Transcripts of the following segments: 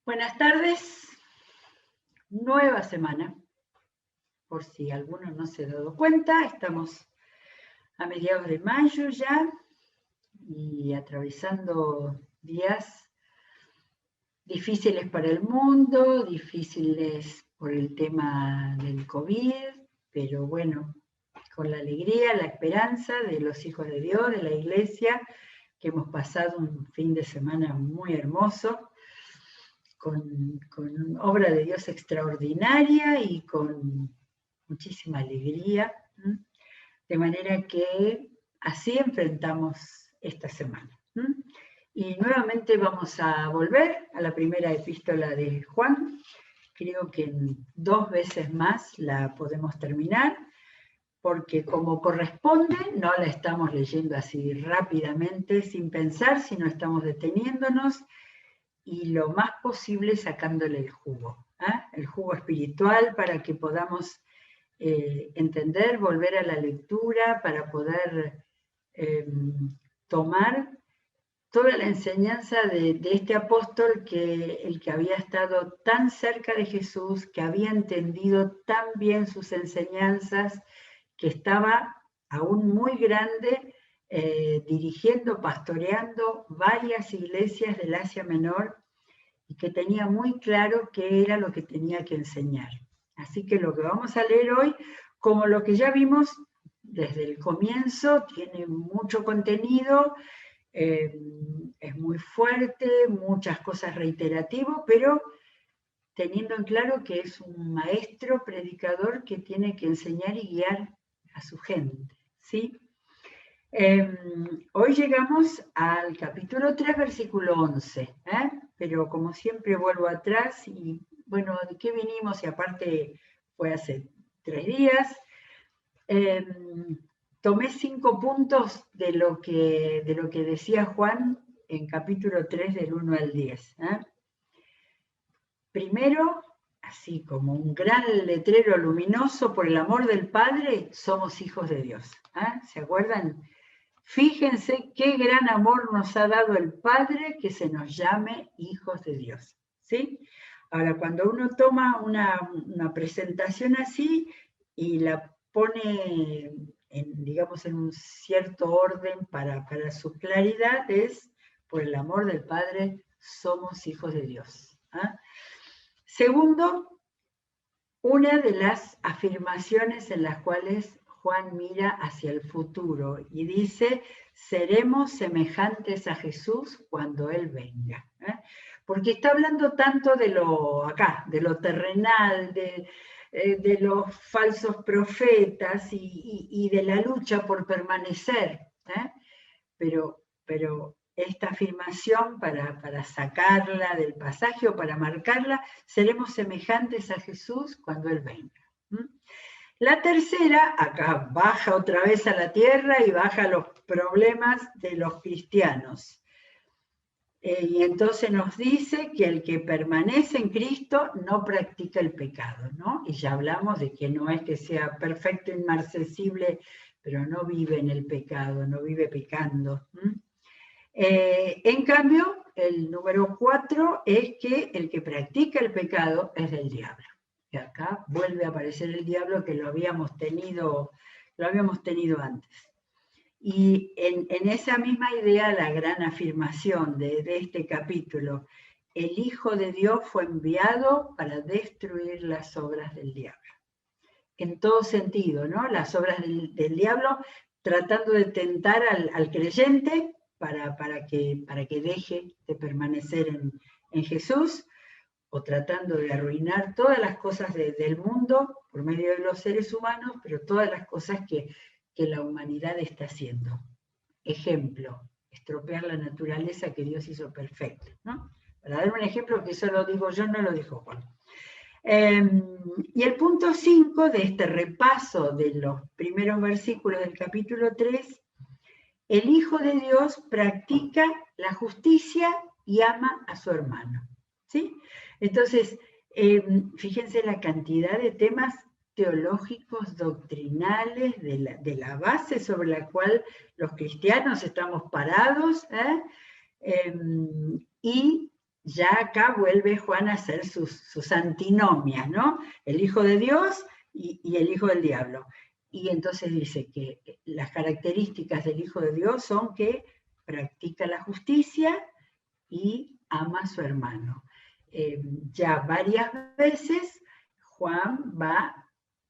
Buenas tardes, nueva semana, por si alguno no se ha dado cuenta, estamos a mediados de mayo ya y atravesando días difíciles para el mundo, difíciles por el tema del COVID, pero bueno, con la alegría, la esperanza de los hijos de Dios, de la iglesia, que hemos pasado un fin de semana muy hermoso, con obra de Dios extraordinaria y con muchísima alegría, de manera que así enfrentamos esta semana. Y nuevamente vamos a volver a la primera epístola de Juan. Creo que en 2 veces más la podemos terminar, porque como corresponde, no la estamos leyendo así rápidamente, sin pensar, sino estamos deteniéndonos y lo más posible sacándole el jugo espiritual para que podamos entender, volver a la lectura, para poder tomar toda la enseñanza de este apóstol, el que había estado tan cerca de Jesús, que había entendido tan bien sus enseñanzas, que estaba aún muy grande, dirigiendo, pastoreando varias iglesias del Asia Menor y que tenía muy claro qué era lo que tenía que enseñar. Así que lo que vamos a leer hoy, como lo que ya vimos desde el comienzo, tiene mucho contenido, es muy fuerte, muchas cosas reiterativas, pero teniendo en claro que es un maestro predicador que tiene que enseñar y guiar a su gente, ¿sí? Hoy llegamos al capítulo 3, versículo 11, pero como siempre vuelvo atrás y bueno, ¿de qué vinimos? Y aparte fue hace 3 días. Tomé 5 puntos de lo que decía Juan en capítulo 3 del 1 al 10. Primero, así como un gran letrero luminoso, por el amor del Padre, somos hijos de Dios. ¿Se acuerdan? Fíjense qué gran amor nos ha dado el Padre que se nos llame hijos de Dios, ¿sí? Ahora, cuando uno toma una presentación así y la pone, digamos, en un cierto orden para su claridad, es, por el amor del Padre, somos hijos de Dios. Segundo, una de las afirmaciones en las cuales Juan mira hacia el futuro y dice, seremos semejantes a Jesús cuando Él venga. Porque está hablando tanto de lo terrenal, de los falsos profetas y de la lucha por permanecer. Pero esta afirmación, para sacarla del pasaje o para marcarla, seremos semejantes a Jesús cuando Él venga. La tercera, acá baja otra vez a la tierra y baja los problemas de los cristianos. Y entonces nos dice que el que permanece en Cristo no practica el pecado, ¿no? Y ya hablamos de que no es que sea perfecto, inmarcesible, pero no vive en el pecado, no vive pecando. En cambio, el número 4 es que el que practica el pecado es del diablo. Y acá vuelve a aparecer el diablo que lo habíamos tenido antes. Y en esa misma idea, la gran afirmación de este capítulo, el Hijo de Dios fue enviado para destruir las obras del diablo. En todo sentido, ¿no? Las obras del diablo tratando de tentar al creyente para que deje de permanecer en Jesús, o tratando de arruinar todas las cosas del mundo por medio de los seres humanos, pero todas las cosas que la humanidad está haciendo. Ejemplo, estropear la naturaleza que Dios hizo perfecta, ¿no? Para dar un ejemplo que eso lo digo yo, no lo dijo Juan. Y el punto 5 de este repaso de los primeros versículos del capítulo 3, el Hijo de Dios practica la justicia y ama a su hermano, ¿sí? Entonces, fíjense la cantidad de temas teológicos, doctrinales, de la base sobre la cual los cristianos estamos parados, y ya acá vuelve Juan a hacer sus antinomias, ¿no? El Hijo de Dios y el Hijo del Diablo. Y entonces dice que las características del Hijo de Dios son que practica la justicia y ama a su hermano. Ya varias veces Juan va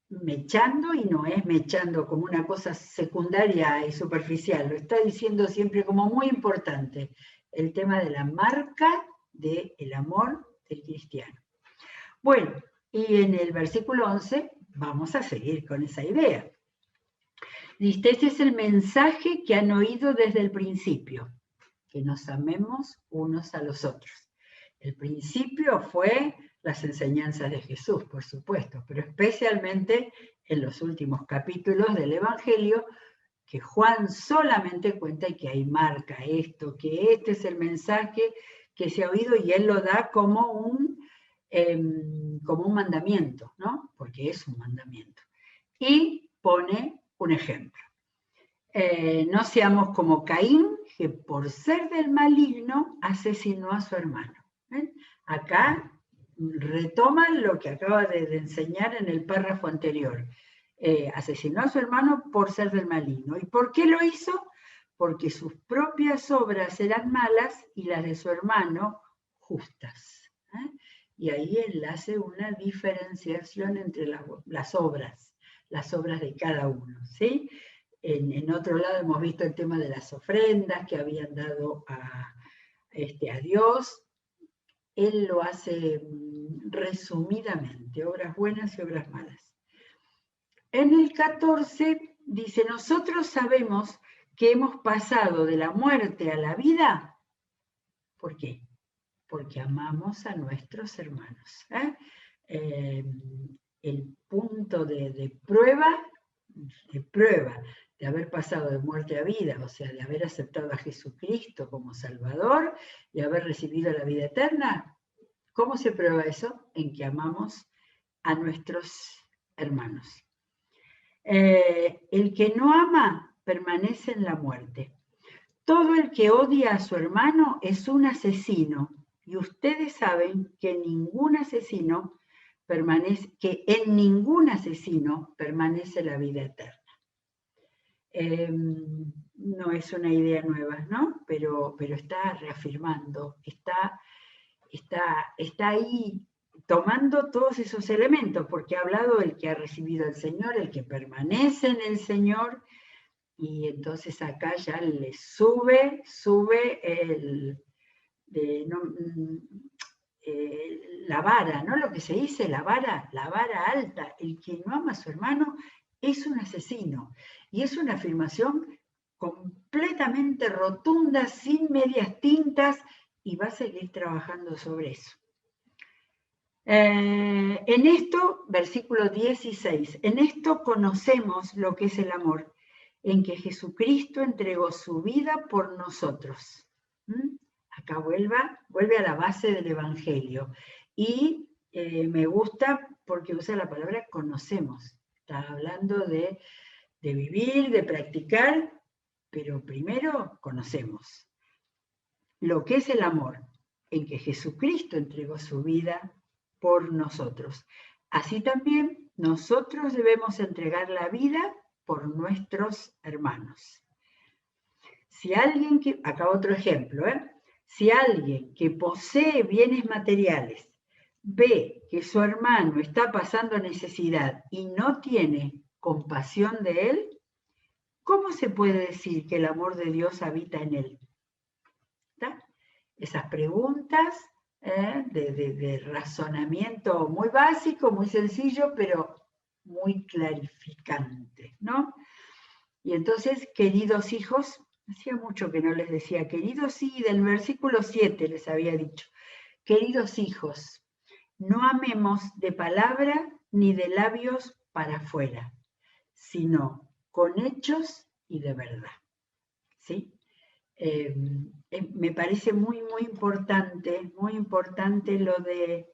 mechando, y no es mechando como una cosa secundaria y superficial, lo está diciendo siempre como muy importante, el tema de la marca del amor del cristiano. Bueno, y en el versículo 11 vamos a seguir con esa idea. Dice, este es el mensaje que han oído desde el principio, que nos amemos unos a los otros. El principio fue las enseñanzas de Jesús, por supuesto, pero especialmente en los últimos capítulos del Evangelio, que Juan solamente cuenta y que ahí marca esto, que este es el mensaje que se ha oído y él lo da como un mandamiento, ¿no? Porque es un mandamiento. Y pone un ejemplo. No seamos como Caín, que por ser del maligno asesinó a su hermano. ¿Ven? Acá retoma lo que acaba de enseñar en el párrafo anterior. Asesinó a su hermano por ser del maligno. ¿Y por qué lo hizo? Porque sus propias obras eran malas y las de su hermano justas. Y ahí él hace una diferenciación entre las obras de cada uno, ¿sí? En otro lado hemos visto el tema de las ofrendas que habían dado a Dios. Él lo hace resumidamente, obras buenas y obras malas. En el 14 dice, nosotros sabemos que hemos pasado de la muerte a la vida. ¿Por qué? Porque amamos a nuestros hermanos. El punto de prueba de haber pasado de muerte a vida, o sea, de haber aceptado a Jesucristo como Salvador y haber recibido la vida eterna. ¿Cómo se prueba eso? En que amamos a nuestros hermanos. El que no ama permanece en la muerte. Todo el que odia a su hermano es un asesino, y ustedes saben que en ningún asesino permanece la vida eterna. No es una idea nueva, ¿no? Pero está reafirmando, está ahí tomando todos esos elementos, porque ha hablado el que ha recibido al Señor, el que permanece en el Señor, y entonces acá ya le sube la vara, ¿no? Lo que se dice, la vara alta. El que no ama a su hermano es un asesino. Y es una afirmación completamente rotunda, sin medias tintas, y va a seguir trabajando sobre eso. En esto, versículo 16, en esto conocemos lo que es el amor, en que Jesucristo entregó su vida por nosotros. Acá vuelve a la base del Evangelio. Y me gusta porque usa la palabra conocemos. Está hablando de vivir, de practicar, pero primero conocemos lo que es el amor, en que Jesucristo entregó su vida por nosotros. Así también nosotros debemos entregar la vida por nuestros hermanos. Si alguien acá otro ejemplo, si alguien que posee bienes materiales ve que su hermano está pasando necesidad y no tiene compasión de él, ¿cómo se puede decir que el amor de Dios habita en él? ¿Está? Esas preguntas de razonamiento muy básico, muy sencillo, pero muy clarificante, ¿no? Y entonces, queridos hijos, hacía mucho que no les decía queridos, sí, del versículo 7 les había dicho, queridos hijos, no amemos de palabra ni de labios para afuera, sino con hechos y de verdad, ¿sí? Me parece muy importante lo de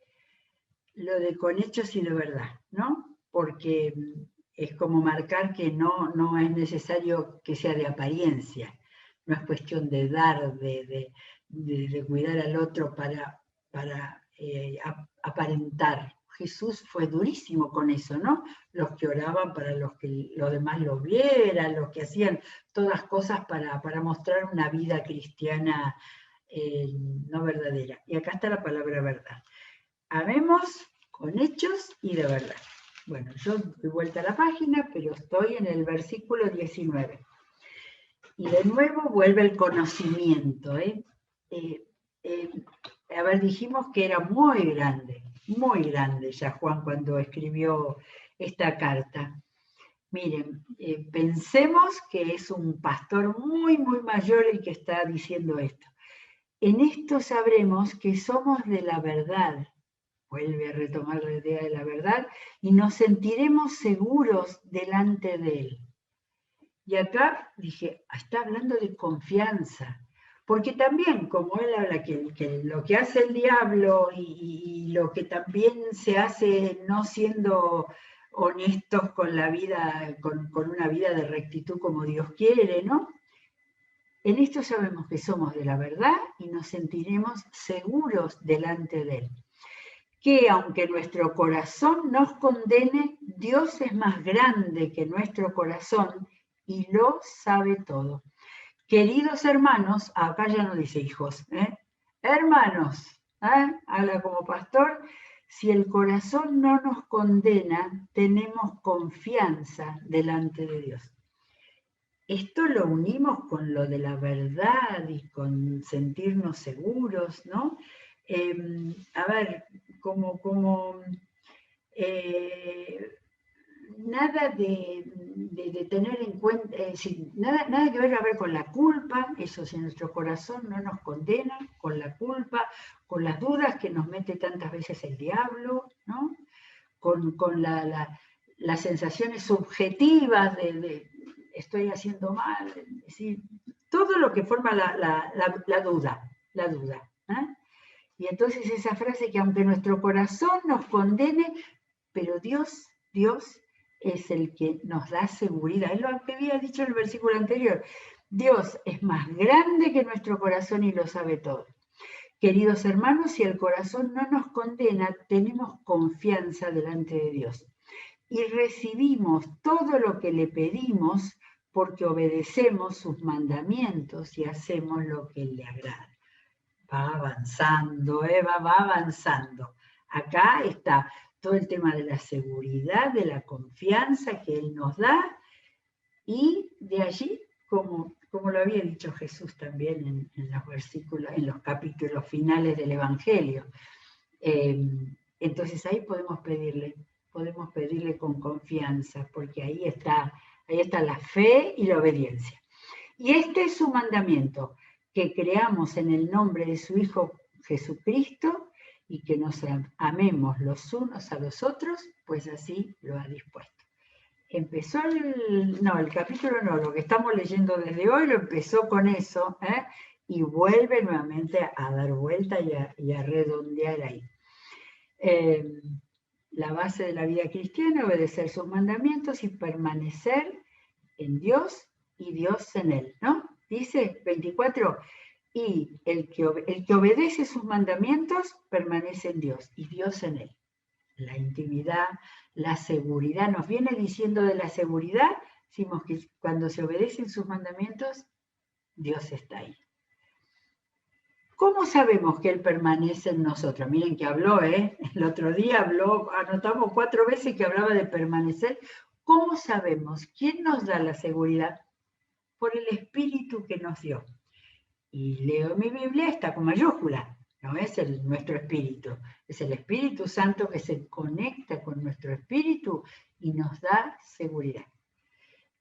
con hechos y de verdad, ¿no? Porque es como marcar que no es necesario que sea de apariencia, no es cuestión de dar, de cuidar al otro para aparentar. Jesús fue durísimo con eso, ¿no? Los que oraban para los que los demás lo vieran, los que hacían todas cosas para mostrar una vida cristiana no verdadera. Y acá está la palabra verdad. Amemos con hechos y de verdad. Bueno, yo doy vuelta a la página, pero estoy en el versículo 19. Y de nuevo vuelve el conocimiento. A ver, dijimos que era muy grande ya Juan cuando escribió esta carta. Miren, pensemos que es un pastor muy mayor el que está diciendo esto. En esto sabremos que somos de la verdad. Vuelve a retomar la idea de la verdad y nos sentiremos seguros delante de él. Y acá dije, está hablando de confianza, porque también, como él habla que lo que hace el diablo y lo que también se hace no siendo honestos con la vida, con una vida de rectitud como Dios quiere, ¿no? En esto sabemos que somos de la verdad y nos sentiremos seguros delante de él. Que aunque nuestro corazón nos condene, Dios es más grande que nuestro corazón y lo sabe todo. Queridos hermanos, acá ya no dice hijos, hermanos, habla como pastor, si el corazón no nos condena, tenemos confianza delante de Dios. Esto lo unimos con lo de la verdad y con sentirnos seguros, ¿no? A ver, nada de tener en cuenta, nada que ver con la culpa, eso si nuestro corazón no nos condena, con la culpa, con las dudas que nos mete tantas veces el diablo, ¿no? Con las sensaciones subjetivas de estoy haciendo mal, es decir, todo lo que forma la duda. Y entonces esa frase que aunque nuestro corazón nos condene, pero Dios es el que nos da seguridad. Es lo que había dicho en el versículo anterior. Dios es más grande que nuestro corazón y lo sabe todo. Queridos hermanos, si el corazón no nos condena, tenemos confianza delante de Dios. Y recibimos todo lo que le pedimos porque obedecemos sus mandamientos y hacemos lo que le agrada. Va avanzando, Eva va avanzando. Acá está todo el tema de la seguridad, de la confianza que Él nos da, y de allí, como lo había dicho Jesús también en los versículos, en los capítulos finales del Evangelio. Entonces ahí podemos pedirle con confianza, porque ahí está la fe y la obediencia. Y este es su mandamiento, que creamos en el nombre de su Hijo Jesucristo y que nos amemos los unos a los otros, pues así lo ha dispuesto. Empezó el capítulo no, lo que estamos leyendo desde hoy lo empezó con eso, y vuelve nuevamente a dar vuelta y a redondear ahí. La base de la vida cristiana, obedecer sus mandamientos y permanecer en Dios y Dios en él, ¿no? Dice 24, y el que obedece sus mandamientos permanece en Dios y Dios en él. La intimidad, la seguridad, nos viene diciendo de la seguridad, decimos que cuando se obedecen sus mandamientos, Dios está ahí. ¿Cómo sabemos que Él permanece en nosotros? Miren que habló, el otro día habló, anotamos 4 veces que hablaba de permanecer. ¿Cómo sabemos? ¿Quién nos da la seguridad? Por el Espíritu que nos dio. Y leo mi Biblia, está con mayúscula, no es nuestro espíritu, es el Espíritu Santo que se conecta con nuestro espíritu y nos da seguridad.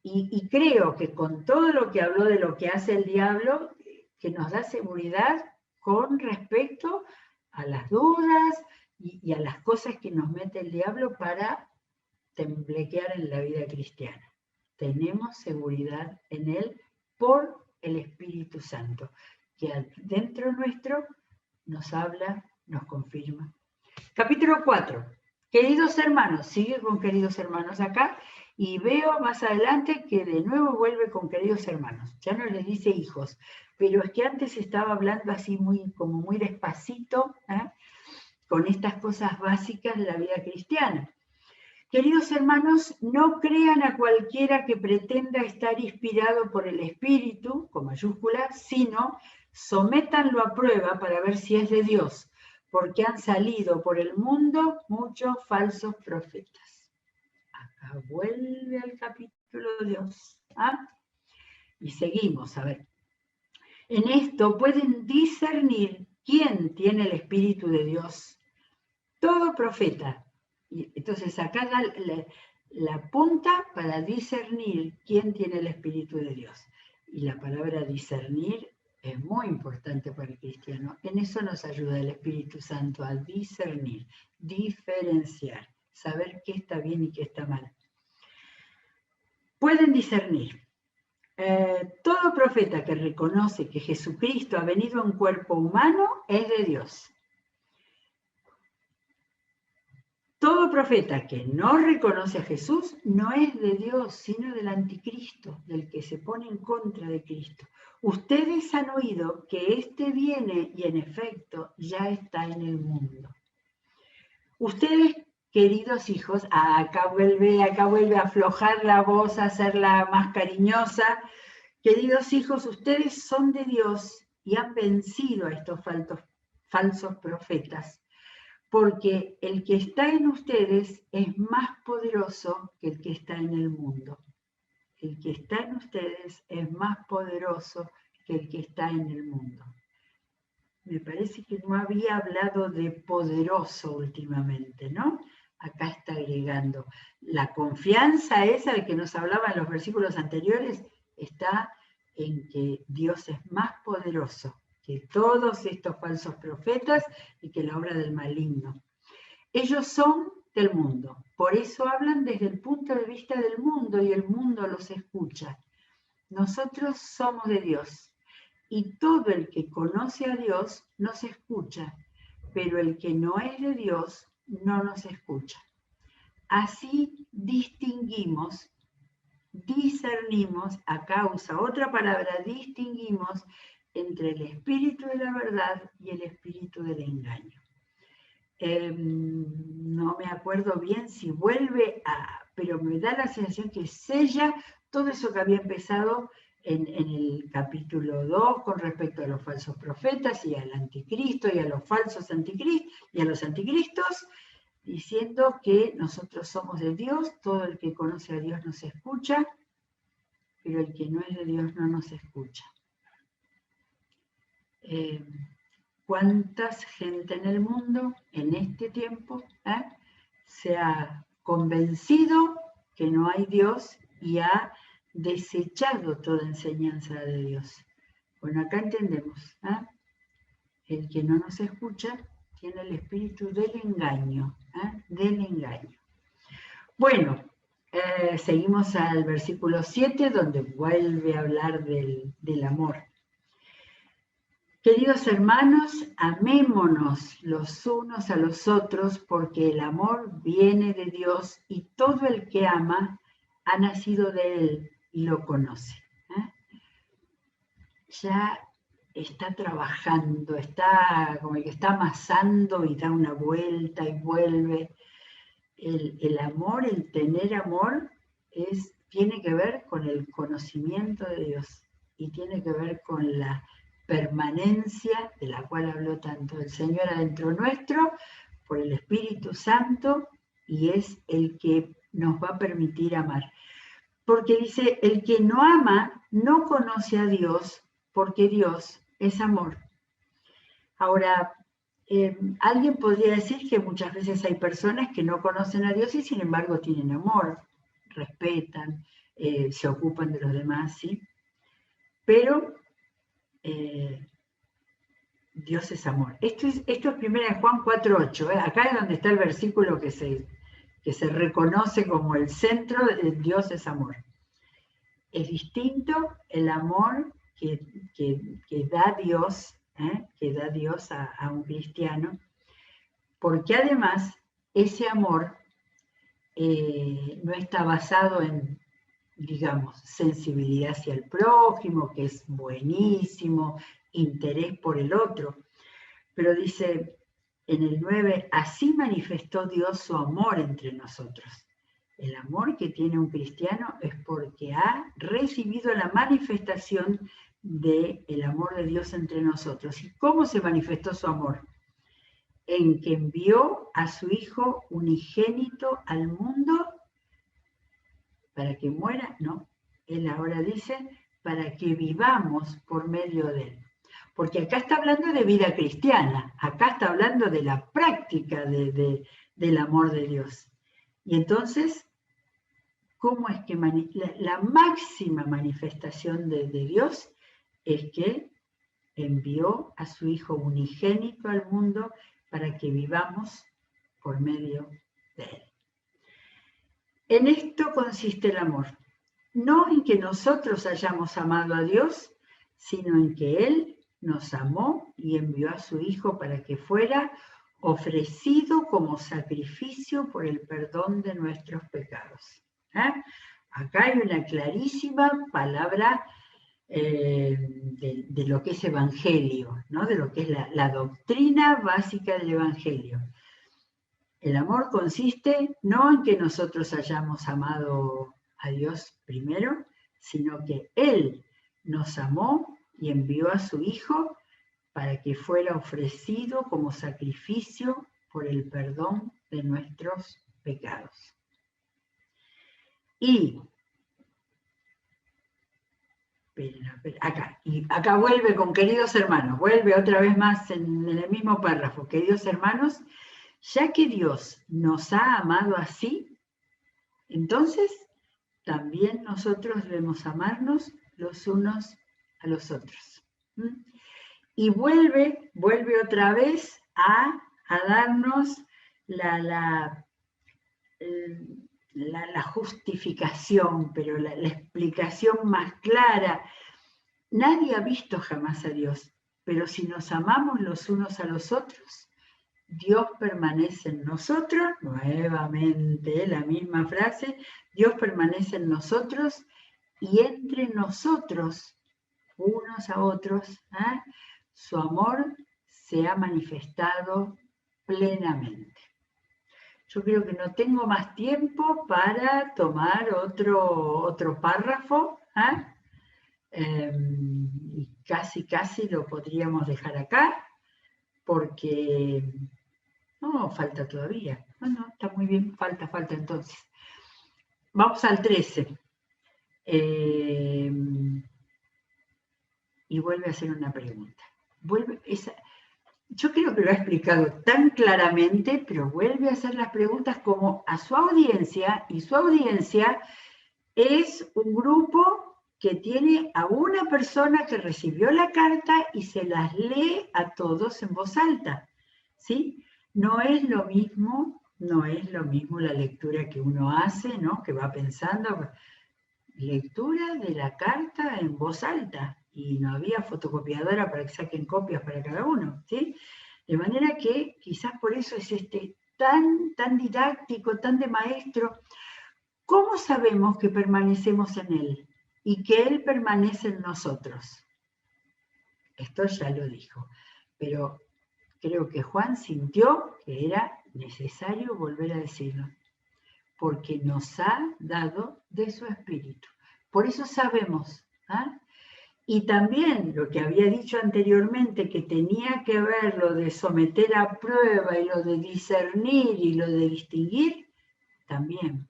Y creo que con todo lo que habló de lo que hace el diablo, que nos da seguridad con respecto a las dudas y a las cosas que nos mete el diablo para temblequear en la vida cristiana. Tenemos seguridad en Él por el Espíritu Santo, que dentro nuestro nos habla, nos confirma. Capítulo 4. Queridos hermanos, sigue con queridos hermanos acá, y veo más adelante que de nuevo vuelve con queridos hermanos. Ya no les dice hijos, pero es que antes estaba hablando así como muy despacito, con estas cosas básicas de la vida cristiana. Queridos hermanos, no crean a cualquiera que pretenda estar inspirado por el Espíritu, con mayúsculas, sino sométanlo a prueba para ver si es de Dios, porque han salido por el mundo muchos falsos profetas. Acá vuelve al capítulo 2. Y seguimos, a ver. En esto pueden discernir quién tiene el Espíritu de Dios. Todo profeta. Y entonces acá la punta para discernir quién tiene el Espíritu de Dios. Y la palabra discernir es muy importante para el cristiano. En eso nos ayuda el Espíritu Santo a discernir, diferenciar, saber qué está bien y qué está mal. Pueden discernir. Todo profeta que reconoce que Jesucristo ha venido en cuerpo humano es de Dios. Todo profeta que no reconoce a Jesús no es de Dios, sino del anticristo, del que se pone en contra de Cristo. Ustedes han oído que éste viene y en efecto ya está en el mundo. Ustedes, queridos hijos, acá vuelve a aflojar la voz, a hacerla más cariñosa. Queridos hijos, ustedes son de Dios y han vencido a estos falsos profetas. Porque el que está en ustedes es más poderoso que el que está en el mundo. El que está en ustedes es más poderoso que el que está en el mundo. Me parece que no había hablado de poderoso últimamente, ¿no? Acá está agregando. La confianza esa de que nos hablaba en los versículos anteriores está en que Dios es más poderoso que todos estos falsos profetas y que la obra del maligno. Ellos son del mundo, por eso hablan desde el punto de vista del mundo y el mundo los escucha. Nosotros somos de Dios y todo el que conoce a Dios nos escucha, pero el que no es de Dios no nos escucha. Así distinguimos, discernimos, a causa, otra palabra, distinguimos entre el espíritu de la verdad y el espíritu del engaño. No me acuerdo bien si vuelve pero me da la sensación que sella todo eso que había empezado en el capítulo 2 con respecto a los falsos profetas y al anticristo y a los falsos anticristos y a los anticristos, diciendo que nosotros somos de Dios, todo el que conoce a Dios nos escucha, pero el que no es de Dios no nos escucha. ¿Cuánta gente en el mundo, en este tiempo, se ha convencido que no hay Dios y ha desechado toda enseñanza de Dios? Bueno, acá entendemos, el que no nos escucha tiene el espíritu del engaño, del engaño. Bueno, seguimos al versículo 7, donde vuelve a hablar del amor. Queridos hermanos, amémonos los unos a los otros, porque el amor viene de Dios y todo el que ama ha nacido de Él y lo conoce. Ya está trabajando, está como el que está amasando y da una vuelta y vuelve. El amor, el tener amor, tiene que ver con el conocimiento de Dios y tiene que ver con la permanencia de la cual habló tanto el Señor adentro nuestro, por el Espíritu Santo, y es el que nos va a permitir amar. Porque dice, el que no ama no conoce a Dios, porque Dios es amor. Ahora, alguien podría decir que muchas veces hay personas que no conocen a Dios y sin embargo tienen amor, respetan, se ocupan de los demás, ¿sí? Pero Dios es amor. Esto es 1 Juan 4:8. Acá es donde está el versículo que se reconoce como el centro de Dios es amor. Es distinto el amor que da Dios, a un cristiano, porque además ese amor no está basado en, digamos, sensibilidad hacia el prójimo, que es buenísimo, interés por el otro, pero dice, En el 9, así manifestó Dios su amor entre nosotros. El amor que tiene un cristiano es porque ha recibido la manifestación del amor de Dios entre nosotros. ¿Y cómo se manifestó su amor? En que envió a su Hijo unigénito al mundo para que muera, no. Él ahora dice, para que vivamos por medio de él. Porque acá está hablando de vida cristiana, acá está hablando de la práctica del amor de Dios. Y entonces, ¿cómo es que la máxima manifestación de Dios es que envió a su Hijo unigénito al mundo para que vivamos por medio de él? En esto consiste el amor, no en que nosotros hayamos amado a Dios, sino en que Él nos amó y envió a su Hijo para que fuera ofrecido como sacrificio por el perdón de nuestros pecados. Acá hay una clarísima palabra de lo que es evangelio, ¿no? De lo que es la doctrina básica del evangelio. El amor consiste no en que nosotros hayamos amado a Dios primero, sino que Él nos amó y envió a su Hijo para que fuera ofrecido como sacrificio por el perdón de nuestros pecados. Y acá vuelve con queridos hermanos, vuelve otra vez más en el mismo párrafo, queridos hermanos, ya que Dios nos ha amado así, entonces también nosotros debemos amarnos los unos a los otros. Y vuelve otra vez a darnos la justificación, pero la explicación más clara. Nadie ha visto jamás a Dios, pero si nos amamos los unos a los otros, Dios permanece en nosotros, nuevamente la misma frase, Dios permanece en nosotros y entre nosotros, unos a otros, su amor se ha manifestado plenamente. Yo creo que no tengo más tiempo para tomar otro párrafo, y casi lo podríamos dejar acá, porque no, falta todavía. No, está muy bien, falta entonces. Vamos al 13. Y vuelve a hacer una pregunta. Yo creo que lo ha explicado tan claramente, pero vuelve a hacer las preguntas como a su audiencia, y su audiencia es un grupo que tiene a una persona que recibió la carta y se las lee a todos en voz alta, ¿sí? No es lo mismo la lectura que uno hace, ¿no? Que va pensando, lectura de la carta en voz alta, y no había fotocopiadora para que saquen copias para cada uno, ¿sí? De manera que quizás por eso es tan didáctico, tan de maestro. ¿Cómo sabemos que permanecemos en Él y que Él permanece en nosotros? Esto ya lo dijo, pero creo que Juan sintió que era necesario volver a decirlo, porque nos ha dado de su espíritu. Por eso sabemos. Y también lo que había dicho anteriormente, que tenía que ver lo de someter a prueba y lo de discernir y lo de distinguir, también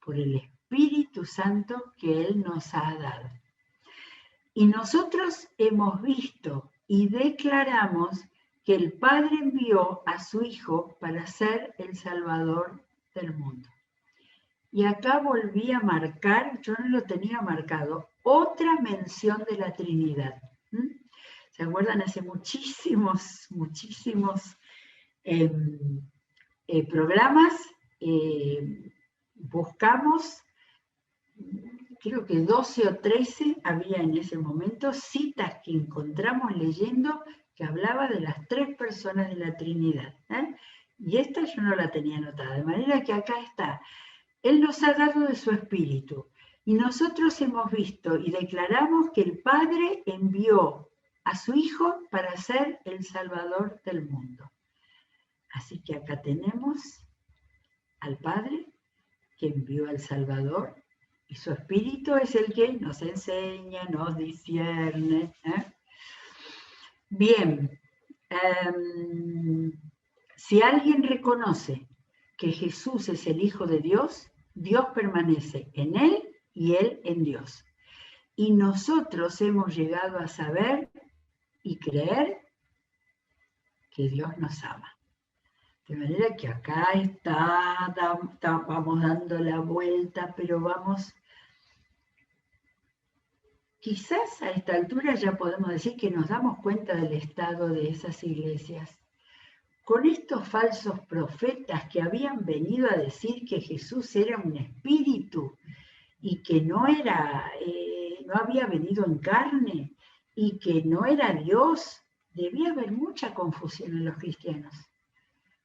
por el Espíritu Santo que Él nos ha dado. Y nosotros hemos visto y declaramos que el Padre envió a su Hijo para ser el Salvador del mundo. Y acá volví a marcar, yo no lo tenía marcado, otra mención de la Trinidad. ¿Se acuerdan? Hace muchísimos programas buscamos, creo que 12 o 13 había en ese momento, citas que encontramos leyendo que hablaba de las 3 personas de la Trinidad. Y esta yo no la tenía anotada, de manera que acá está. Él nos ha dado de su espíritu y nosotros hemos visto y declaramos que el Padre envió a su Hijo para ser el Salvador del mundo. Así que acá tenemos al Padre que envió al Salvador y su Espíritu es el que nos enseña, nos discierne. Bien, si alguien reconoce que Jesús es el Hijo de Dios, Dios permanece en él y él en Dios. Y nosotros hemos llegado a saber y creer que Dios nos ama. De manera que acá vamos dando la vuelta, pero vamos, quizás a esta altura ya podemos decir que nos damos cuenta del estado de esas iglesias. Con estos falsos profetas que habían venido a decir que Jesús era un espíritu y que no había venido en carne y que no era Dios, debía haber mucha confusión en los cristianos.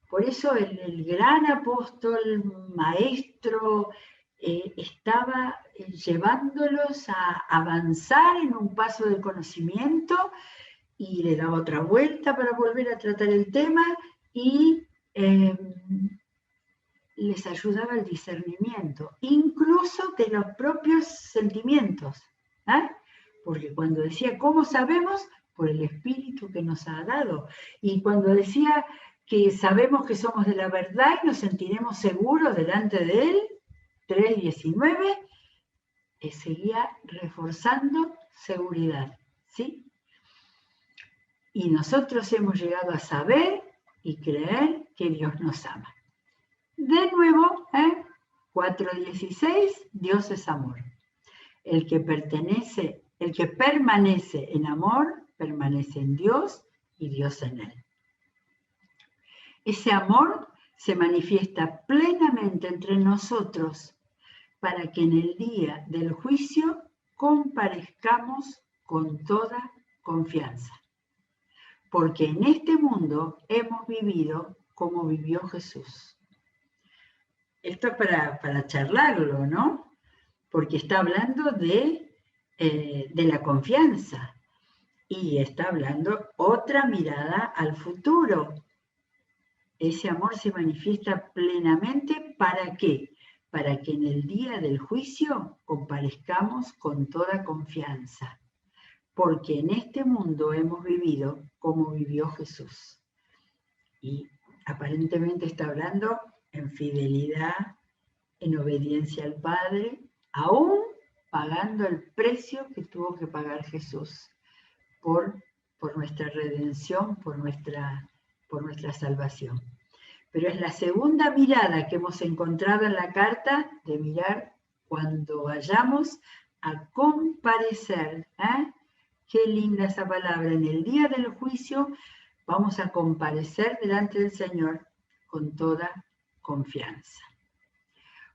Por eso el gran apóstol, maestro, estaba llevándolos a avanzar en un paso de conocimiento y le daba otra vuelta para volver a tratar el tema y les ayudaba el discernimiento, incluso de los propios sentimientos. Porque cuando decía, ¿cómo sabemos? Por el Espíritu que nos ha dado. Y cuando decía que sabemos que somos de la verdad y nos sentiremos seguros delante de Él, 3:19, seguía reforzando seguridad, ¿sí? Y nosotros hemos llegado a saber y creer que Dios nos ama. De nuevo, 4:16, Dios es amor. El que permanece en amor, permanece en Dios y Dios en él. Ese amor se manifiesta plenamente entre nosotros para que en el día del juicio comparezcamos con toda confianza. Porque en este mundo hemos vivido como vivió Jesús. Esto es para charlarlo, ¿no? Porque está hablando de la confianza y está hablando otra mirada al futuro. Ese amor se manifiesta plenamente, ¿para qué? Para que en el día del juicio comparezcamos con toda confianza. Porque en este mundo hemos vivido como vivió Jesús. Y aparentemente está hablando en fidelidad, en obediencia al Padre, aún pagando el precio que tuvo que pagar Jesús por nuestra redención, por nuestra salvación. Pero es la segunda mirada que hemos encontrado en la carta, de mirar cuando vayamos a comparecer. Qué linda esa palabra. En el día del juicio vamos a comparecer delante del Señor con toda confianza.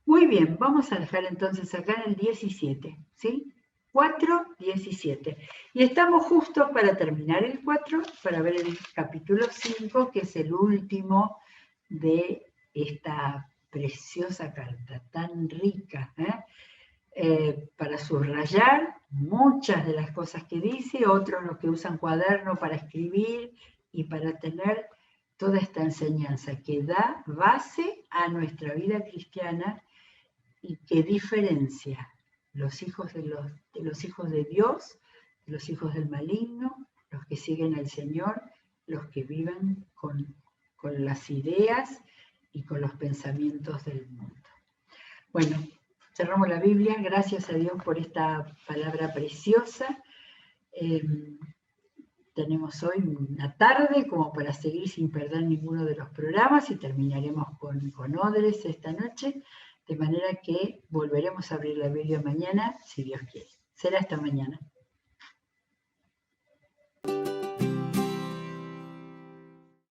Muy bien, vamos a dejar entonces acá en el 17, ¿sí? 4:17. Y estamos justos para terminar el 4, para ver el capítulo 5, que es el último de esta preciosa carta, tan rica, para subrayar muchas de las cosas que dice, otros los que usan cuaderno para escribir y para tener toda esta enseñanza que da base a nuestra vida cristiana y que diferencia los hijos de Dios, los hijos del maligno, los que siguen al Señor, los que viven con las ideas y con los pensamientos del mundo. Bueno, cerramos la Biblia. Gracias a Dios por esta palabra preciosa. Tenemos hoy una tarde como para seguir sin perder ninguno de los programas y terminaremos con Odres esta noche, de manera que volveremos a abrir la Biblia mañana, si Dios quiere. Será hasta mañana.